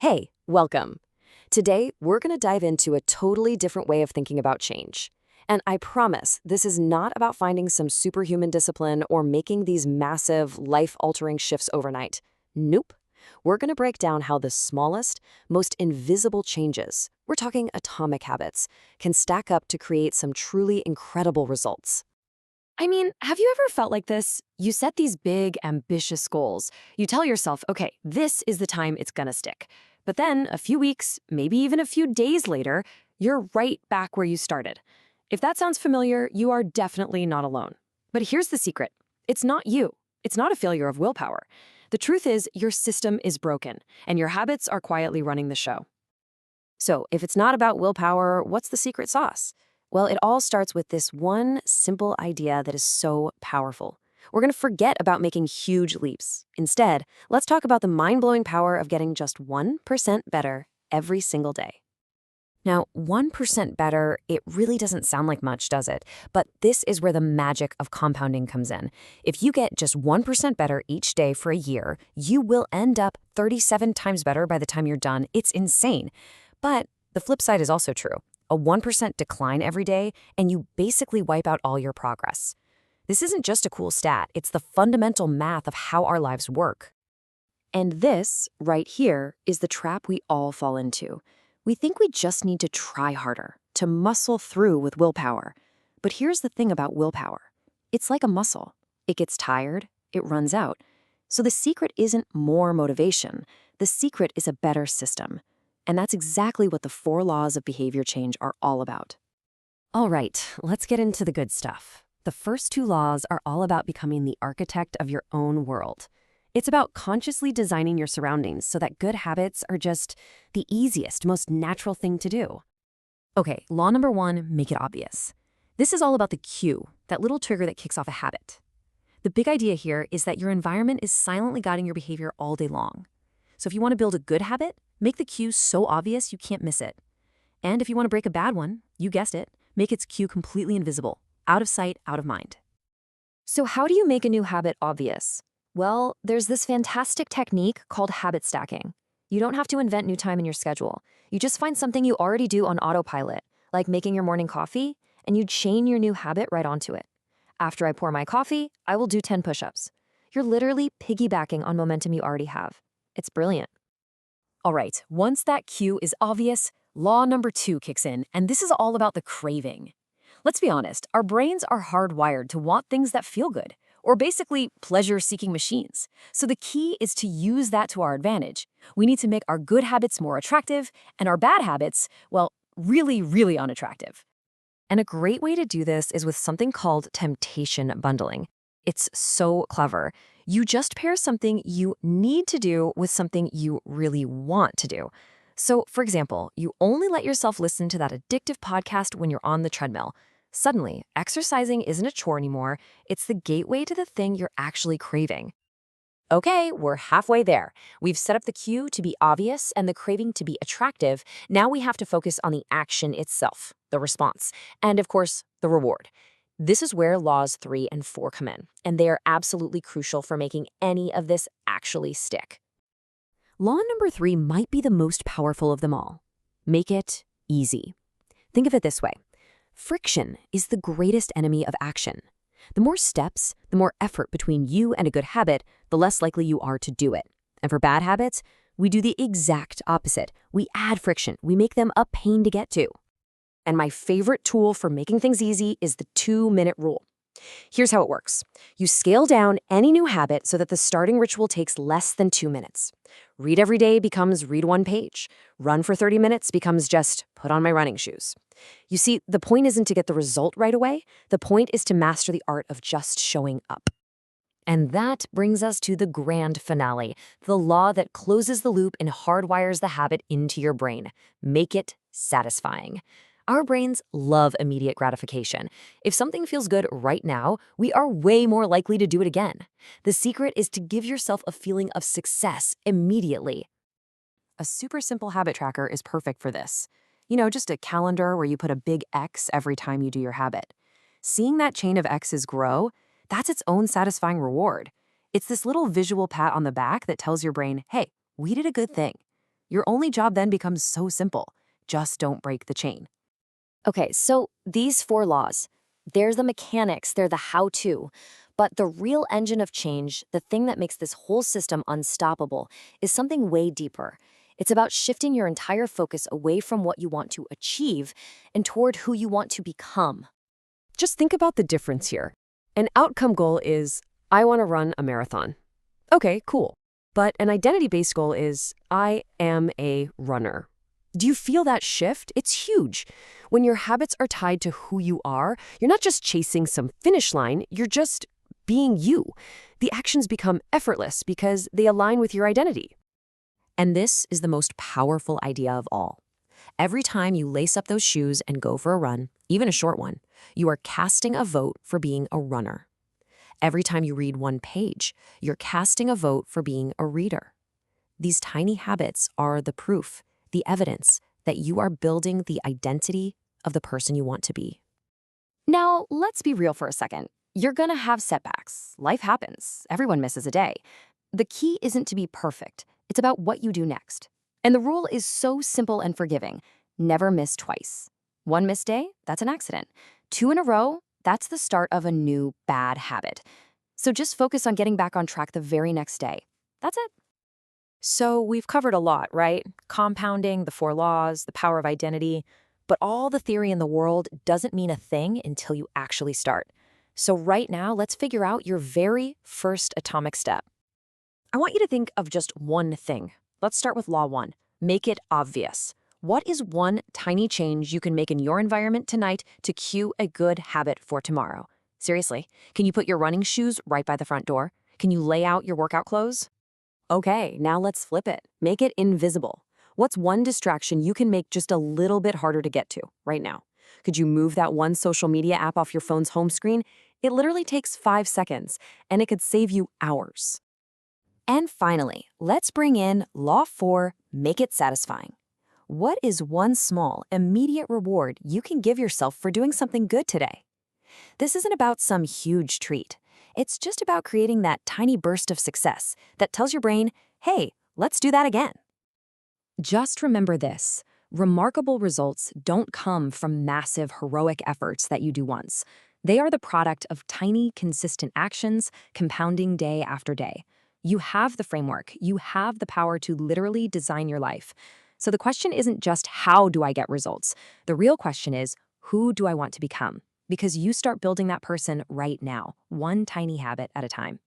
Hey, welcome. Today, we're going to dive into a totally different way of thinking about change. And I promise this is not about finding some superhuman discipline or making these massive, life-altering shifts overnight. Nope. We're going to break down how the smallest, most invisible changes, we're talking atomic habits, can stack up to create some truly incredible results. I mean, have you ever felt like this? You set these big, ambitious goals. You tell yourself, okay, this is the time it's gonna stick. But then a few weeks, maybe even a few days later, you're right back where you started. If that sounds familiar, you are definitely not alone. But here's the secret. It's not you. It's not a failure of willpower. The truth is, your system is broken, and your habits are quietly running the show. So, if it's not about willpower, what's the secret sauce? Well, it all starts with this one simple idea that is so powerful. We're going to forget about making huge leaps. Instead, let's talk about the mind-blowing power of getting just 1% better every single day. Now, 1% better, it really doesn't sound like much, does it? But this is where the magic of compounding comes in. If you get just 1% better each day for a year, you will end up 37 times better by the time you're done. It's insane. But the flip side is also true. A 1% decline every day, and you basically wipe out all your progress. This isn't just a cool stat, it's the fundamental math of how our lives work. And this, right here, is the trap we all fall into. We think we just need to try harder, to muscle through with willpower. But here's the thing about willpower. It's like a muscle. It gets tired, it runs out. So the secret isn't more motivation. The secret is a better system. And that's exactly what the 4 laws of behavior change are all about. All right, let's get into the good stuff. The first 2 laws are all about becoming the architect of your own world. It's about consciously designing your surroundings so that good habits are just the easiest, most natural thing to do. Okay, law number 1, make it obvious. This is all about the cue, that little trigger that kicks off a habit. The big idea here is that your environment is silently guiding your behavior all day long. So if you want to build a good habit, make the cue so obvious you can't miss it. And if you want to break a bad one, you guessed it, make its cue completely invisible, out of sight, out of mind. So how do you make a new habit obvious? Well, there's this fantastic technique called habit stacking. You don't have to invent new time in your schedule. You just find something you already do on autopilot, like making your morning coffee, and you chain your new habit right onto it. After I pour my coffee, I will do 10 push-ups. You're literally piggybacking on momentum you already have. It's brilliant. All right, once that cue is obvious, law number 2 kicks in, and this is all about the craving. Let's be honest, our brains are hardwired to want things that feel good, or basically pleasure-seeking machines. So the key is to use that to our advantage. We need to make our good habits more attractive, and our bad habits, well, really, really unattractive. And a great way to do this is with something called temptation bundling. It's so clever. You just pair something you need to do with something you really want to do. So, for example, you only let yourself listen to that addictive podcast when you're on the treadmill. Suddenly, exercising isn't a chore anymore. It's the gateway to the thing you're actually craving. Okay, we're halfway there. We've set up the cue to be obvious and the craving to be attractive. Now we have to focus on the action itself, the response, and of course, the reward. This is where laws 3 and 4 come in, and they are absolutely crucial for making any of this actually stick. Law number 3 might be the most powerful of them all. Make it easy. Think of it this way. Friction is the greatest enemy of action. The more steps, the more effort between you and a good habit, the less likely you are to do it. And for bad habits, we do the exact opposite. We add friction. We make them a pain to get to. And my favorite tool for making things easy is the 2-minute rule. Here's how it works. You scale down any new habit so that the starting ritual takes less than 2 minutes. Read every day becomes read 1 page. Run for 30 minutes becomes just put on my running shoes. You see, the point isn't to get the result right away. The point is to master the art of just showing up. And that brings us to the grand finale, the law that closes the loop and hardwires the habit into your brain. Make it satisfying. Our brains love immediate gratification. If something feels good right now, we are way more likely to do it again. The secret is to give yourself a feeling of success immediately. A super simple habit tracker is perfect for this. You know, just a calendar where you put a big X every time you do your habit. Seeing that chain of X's grow, that's its own satisfying reward. It's this little visual pat on the back that tells your brain, hey, we did a good thing. Your only job then becomes so simple. Just don't break the chain. Okay, so these 4 laws, there's the mechanics, they're the how-to. But the real engine of change, the thing that makes this whole system unstoppable, is something way deeper. It's about shifting your entire focus away from what you want to achieve and toward who you want to become. Just think about the difference here. An outcome goal is, I want to run a marathon. Okay, cool. But an identity-based goal is, I am a runner. Do you feel that shift? It's huge. When your habits are tied to who you are, you're not just chasing some finish line, you're just being you. The actions become effortless because they align with your identity. And this is the most powerful idea of all. Every time you lace up those shoes and go for a run, even a short one, you are casting a vote for being a runner. Every time you read one page, you're casting a vote for being a reader. These tiny habits are the proof, the evidence that you are building the identity of the person you want to be. Now, let's be real for a second. You're gonna have setbacks. Life happens. Everyone misses a day. The key isn't to be perfect. It's about what you do next. And the rule is so simple and forgiving. Never miss twice. One missed day, that's an accident. 2 in a row, that's the start of a new bad habit. So just focus on getting back on track the very next day. That's it. So we've covered a lot, right? Compounding, the 4 laws, the power of identity. But all the theory in the world doesn't mean a thing until you actually start. So right now, let's figure out your very first atomic step. I want you to think of just one thing. Let's start with Law 1. Make it obvious. What is one tiny change you can make in your environment tonight to cue a good habit for tomorrow? Seriously, can you put your running shoes right by the front door? Can you lay out your workout clothes? Okay, now let's flip it. Make it invisible. What's one distraction you can make just a little bit harder to get to right now? Could you move that one social media app off your phone's home screen? It literally takes 5 seconds, and it could save you hours. And finally, let's bring in Law 4, make it satisfying. What is one small, immediate reward you can give yourself for doing something good today? This isn't about some huge treat. It's just about creating that tiny burst of success that tells your brain, hey, let's do that again. Just remember this. Remarkable results don't come from massive, heroic efforts that you do once. They are the product of tiny, consistent actions compounding day after day. You have the framework. You have the power to literally design your life. So the question isn't just how do I get results? The real question is, who do I want to become? Because you start building that person right now, one tiny habit at a time.